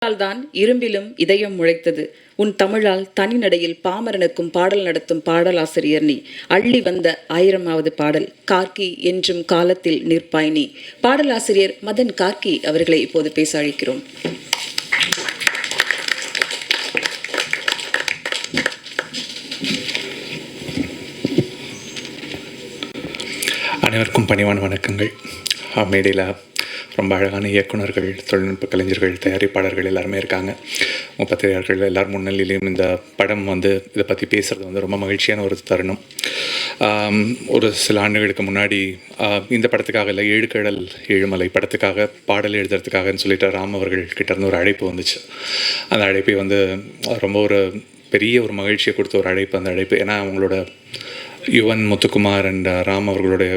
தான் இரும்பிலும் இதயம் முளைத்தது. உன் தமிழால் தனிநடையில் பாமரனுக்கும் பாடல் நடத்தும் பாடலாசிரியர் நீ. அள்ளி வந்த 1000வது பாடல் கார்க்கி என்றும் காலத்தில் நிற்பாய் நீ. பாடலாசிரியர் மதன் கார்க்கி அவர்களை இப்போது பேச அழைக்கிறோம். அனைவருக்கும் பணிவான வணக்கங்கள். மேடையில் ரொம்ப அழகான இயக்குநர்கள், தொழில்நுட்ப கலைஞர்கள், தயாரிப்பாளர்கள் எல்லாருமே இருக்காங்க. பத்திரிகையாளர்கள் எல்லார் முன்னிலையிலையும் இந்த படம் இதை பற்றி பேசுகிறது ரொம்ப மகிழ்ச்சியான ஒரு தருணம். ஒரு சில ஆண்டுகளுக்கு முன்னாடி இந்த படத்துக்காக இல்லை, ஏழுக்கடல் ஏழுமலை படத்துக்காக பாடல் எழுதுறதுக்காகன்னு சொல்லிட்டு ராம் அவர்கள் கிட்டேருந்து ஒரு அழைப்பு வந்துச்சு. அந்த அழைப்பை ரொம்ப ஒரு பெரிய ஒரு மகிழ்ச்சியை கொடுத்த ஒரு அழைப்பு. அந்த அழைப்பு ஏன்னா அவங்களோட யுவன் முத்துக்குமார் அண்ட் ராம் அவர்களுடைய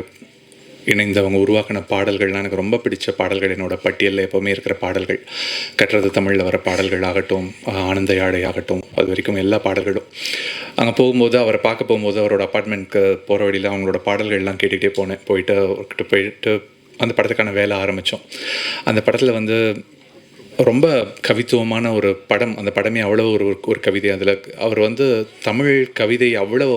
இணைந்து அவங்க உருவாக்கின பாடல்கள்லாம் எனக்கு ரொம்ப பிடிச்ச பாடல்கள். என்னோடய பட்டியலில் எப்போவுமே இருக்கிற பாடல்கள் கற்றது தமிழில் வர பாடல்கள் ஆகட்டும், ஆனந்த யாழை ஆகட்டும், அது வரைக்கும் எல்லா பாடல்களும். அங்கே போகும்போது அவரை பார்க்க போகும்போது அவரோட அப்பார்ட்மெண்ட்க்கு போகிற வழியில் அவங்களோட பாடல்கள்லாம் கேட்டுக்கிட்டே போயிட்டு அந்த படத்துக்கான வேலை ஆரம்பித்தோம். அந்த படத்தில் ரொம்ப கவித்துவமான ஒரு படம். அந்த படமே அவ்வளோ ஒரு கவிதை. அதில் அவர் தமிழ் கவிதை அவ்வளோ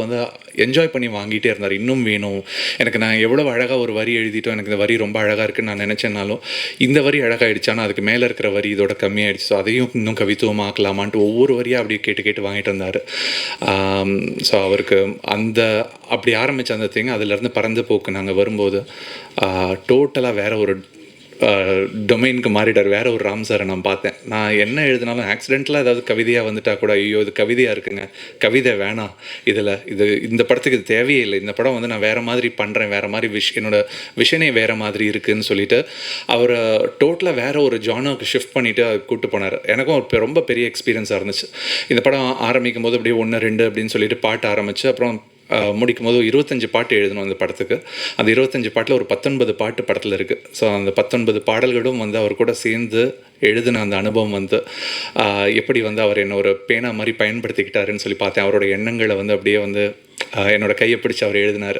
என்ஜாய் பண்ணி வாங்கிட்டே இருந்தார். இன்னும் வேணும் எனக்கு, நான் எவ்வளோ அழகாக ஒரு வரி எழுதிட்டோம், எனக்கு இந்த வரி ரொம்ப அழகாக இருக்குன்னு நான் நினச்சேன்னாலும் இந்த வரி அழகாகிடுச்சானா அதுக்கு மேலே இருக்கிற வரி இதோட கம்மியாகிடுச்சு, ஸோ அதையும் இன்னும் கவித்துவமாக்கலாமான்ட்டு ஒவ்வொரு வரியாக அப்படியே கேட்டு வாங்கிட்டு வந்தார். ஸோ அவருக்கு அப்படி ஆரம்பித்த அந்த திங் அதிலேருந்து பறந்து போக்கு நாங்கள் வரும்போது டோட்டலாக வேறு ஒரு டொமைனுக்கு மாறிட்டார். வேறு ஒரு ராம் சாரை நான் பார்த்தேன். நான் என்ன எழுதினாலும் ஆக்சிடென்டலாக ஏதாவது கவிதையாக வந்துட்டால் கூட ஐயோ இது கவிதையாக இருக்குங்க, கவிதை வேணாம், இந்த படத்துக்கு இது தேவையே இல்லை, இந்த படம் நான் வேறு மாதிரி பண்ணுறேன், வேறு மாதிரி என்னோட விஷனே வேறு மாதிரி இருக்குதுன்னு சொல்லிட்டு அவர் டோட்டலாக வேறு ஒரு ஜானருக்கு ஷிஃப்ட் பண்ணிவிட்டு கூப்பிட்டு போனார். எனக்கும் ரொம்ப பெரிய எக்ஸ்பீரியன்ஸாக இருந்துச்சு. இந்த படம் ஆரம்பிக்கும் போது அப்படியே 1 2 அப்படின்னு சொல்லிட்டு பாட்டு ஆரம்பித்து அப்புறம் முடிக்கும் போது 25 பாட்டு எழுதணும் அந்த படத்துக்கு. அந்த 25 பாட்டில் ஒரு 19 பாட்டு படத்தில் இருக்குது. ஸோ அந்த 19 பாடல்களும் அவர் கூட சேர்ந்து எழுதின அந்த அனுபவம் எப்படி அவர் என்ன ஒரு பேனா மாதிரி பயன்படுத்திக்கிட்டாருன்னு சொல்லி பார்த்தேன். அவரோட எண்ணங்களை அப்படியே என்னோட கையை பிடிச்சி அவர் எழுதினார்.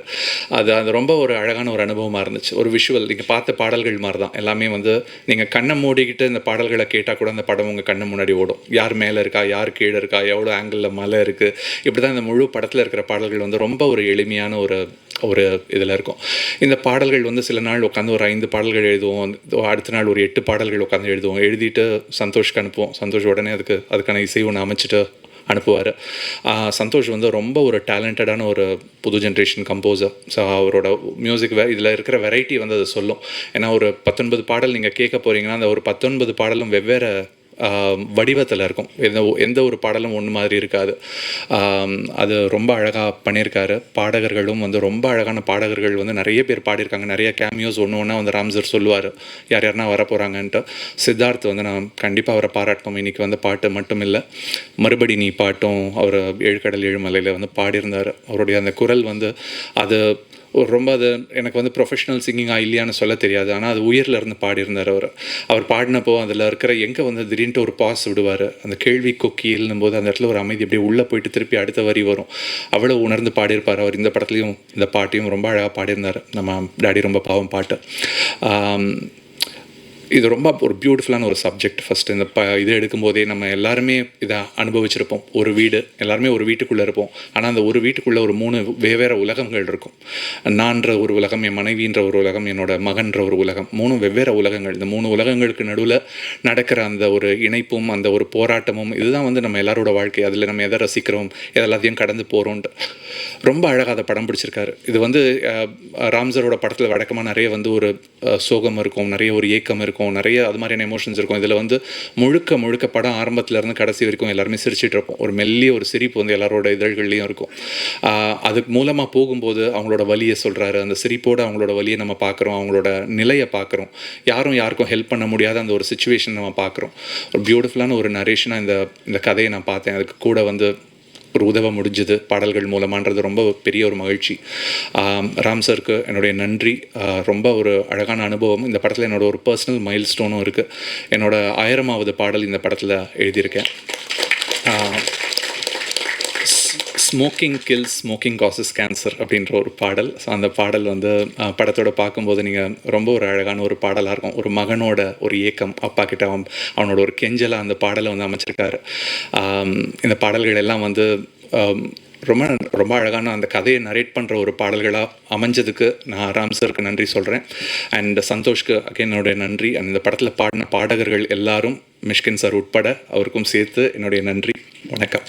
அது ரொம்ப ஒரு அழகான ஒரு அனுபவமாக இருந்துச்சு. ஒரு விஷுவல் நீங்கள் பார்த்த பாடல்கள் மாதிரி தான் எல்லாமே. நீங்கள் கண்ணை மூடிக்கிட்டு இந்த பாடல்களை கேட்டால் கூட அந்த படம் உங்கள் கண்ணை முன்னாடி ஓடும். யார் மேலே இருக்கா, யார் கீழே இருக்கா, எவ்வளோ ஆங்கிளில் மலை இருக்குது, இப்படி தான் இந்த முழு படத்தில் இருக்கிற பாடல்கள் ரொம்ப ஒரு எளிமையான ஒரு இதில் இருக்கும். இந்த பாடல்கள் சில நாள் உட்காந்து ஒரு 5 பாடல்கள் எழுதுவோம், அடுத்த நாள் ஒரு 8 பாடல்கள் உட்காந்து எழுதுவோம். எழுதிட்டு சந்தோஷ்க்கு அனுப்புவோம். சந்தோஷ் உடனே அதுக்கான இசை ஒன்று அமைச்சிட்டு அனுப்புவார். சந்தோஷ் ரொம்ப ஒரு டேலண்டடான ஒரு புது ஜென்ரேஷன் கம்போசர். ஸோ அவரோட மியூசிக் இதில் இருக்கிற வெரைட்டி அதை சொல்லும். ஏன்னா ஒரு 19 பாடல் நீங்கள் கேட்க போகிறீங்கன்னா அந்த ஒரு 19 பாடலும் வெவ்வேறு வடிவத்தில் இருக்கும். எந்த ஒரு பாடலும் ஒன்று மாதிரி இருக்காது. அது ரொம்ப அழகாக பண்ணியிருக்காரு. பாடகர்களும் ரொம்ப அழகான பாடகர்கள் நிறைய பேர் பாடியிருக்காங்க. நிறைய கேமியோஸ் ஒன்று ராம் சார் சொல்லுவார் யாருன்னா வரப்போகிறாங்கன்ட்டு. சித்தார்த் நான் கண்டிப்பாக அவரை பாராட்டணும். இன்றைக்கி பாட்டு மட்டும் இல்லை, மறுபடி நீ பாட்டும் அவர் ஏழுக்கடல் ஏழுமலையில் பாடியிருந்தார். அவருடைய அந்த குரல் அது ரொம்ப எனக்கு ப்ரொஃபஷனல் சிங்கிங்காக இல்லையான்னு சொல்ல தெரியாது. ஆனால் அது உயிரில் இருந்து பாடியிருந்தார். அவர் பாடினப்போ அதில் இருக்கிற எங்கே திடீர்னு ஒரு பாஸ் விடுவார். அந்த கேள்வி கொக்கி எழுதும் போது அந்த இடத்துல ஒரு அமைதி அப்படியே உள்ளே போயிட்டு திருப்பி அடுத்த வரி வரும். அவ்வளோ உணர்ந்து பாடியிருப்பார் அவர். இந்த படத்துலையும் இந்த பாட்டையும் ரொம்ப அழகாக பாடியிருந்தார். நம்ம டாடி ரொம்ப பாவம் பாட்டு. இது ரொம்ப ஒரு பியூட்டிஃபுல்லான ஒரு சப்ஜெக்ட். ஃபஸ்ட்டு இந்த இது எடுக்கும்போதே நம்ம எல்லாருமே இதை அனுபவிச்சிருப்போம். ஒரு வீடு, எல்லாருமே ஒரு வீட்டுக்குள்ளே இருப்போம். ஆனால் அந்த ஒரு வீட்டுக்குள்ளே ஒரு 3 வெவ்வேறு உலகங்கள் இருக்கும். நான்ற ஒரு உலகம், என் மனைவின்ற ஒரு உலகம், என்னோட மகன்ற ஒரு உலகம். 3 வெவ்வேறு உலகங்கள். இந்த 3 உலகங்களுக்கு நடுவில் நடக்கிற அந்த ஒரு இணைப்பும் அந்த ஒரு போராட்டமும் இதுதான் நம்ம எல்லாரோட வாழ்க்கை. அதில் நம்ம எதை ரசிக்கிறோம், எல்லாத்தையும் கடந்து போகிறோன்ட்டு ரொம்ப அழகாக அதை படம் பிடிச்சிருக்காரு. இது ராம்சரோட படத்தில் வழக்கமாக நிறைய ஒரு சோகம் இருக்கும், நிறைய ஒரு ஏக்கம் இருக்கும், நிறைய அது மாதிரியான எமோஷன்ஸ் இருக்கும். இதில் முழுக்க படம் ஆரம்பத்துலேருந்து கடைசி வரைக்கும் எல்லாருமே சிரிச்சிட்டு இருப்போம். ஒரு மெல்லிய ஒரு சிரிப்பு எல்லாரோட இதழ்கள்லையும் இருக்கும். அதுக்கு மூலமாக போகும்போது அவங்களோட வலியை சொல்கிறாரு. அந்த சிரிப்போடு அவங்களோட வலியை நம்ம பார்க்குறோம், அவங்களோட நிலையை பார்க்குறோம். யாருக்கும் ஹெல்ப் பண்ண முடியாத அந்த ஒரு சுச்சுவேஷன் நம்ம பார்க்குறோம். ஒரு பியூட்டிஃபுல்லான ஒரு நரேஷனாக இந்த கதையை நான் பார்த்தேன். அதுக்கு கூட ஒரு உதவ முடிஞ்சுது பாடல்கள் மூலமான்றது ரொம்ப பெரிய ஒரு மகிழ்ச்சி. ராம் சருக்கு என்னுடைய நன்றி. ரொம்ப ஒரு அழகான அனுபவம். இந்த படத்தில் என்னோட ஒரு பர்சனல் மைல் ஸ்டோனும் இருக்குது. என்னோட 1000வது பாடல் இந்த படத்தில் எழுதியிருக்கேன். Smoking kills smoking causes cancer அப்படின்ற ஒரு பாடல். ஸோ அந்த பாடல் வந்து படத்தோட பார்க்கும்போது நீங்கள் ரொம்ப ஒரு அழகான ஒரு பாடலாக இருக்கும். ஒரு மகனோட ஒரு ஏக்கம், அப்பா கிட்ட அவனோட ஒரு கெஞ்சலாக அந்த பாடலை வந்து அமைச்சிருக்காரு. இந்த பாடல்கள் எல்லாம் வந்து ரொம்ப ரொம்ப அழகான அந்த கதையை நரேட் பண்ணுற ஒரு பாடல்களாக அமைஞ்சதுக்கு நான் ராம் சருக்கு நன்றி சொல்கிறேன். அண்ட் சந்தோஷ்க்கு என்னுடைய நன்றி. அண்ட் இந்த படத்தில் பாடின பாடகர்கள் எல்லாரும், மிஷ்கின் சார் உட்பட, அவருக்கும் சேர்த்து என்னுடைய நன்றி. வணக்கம்.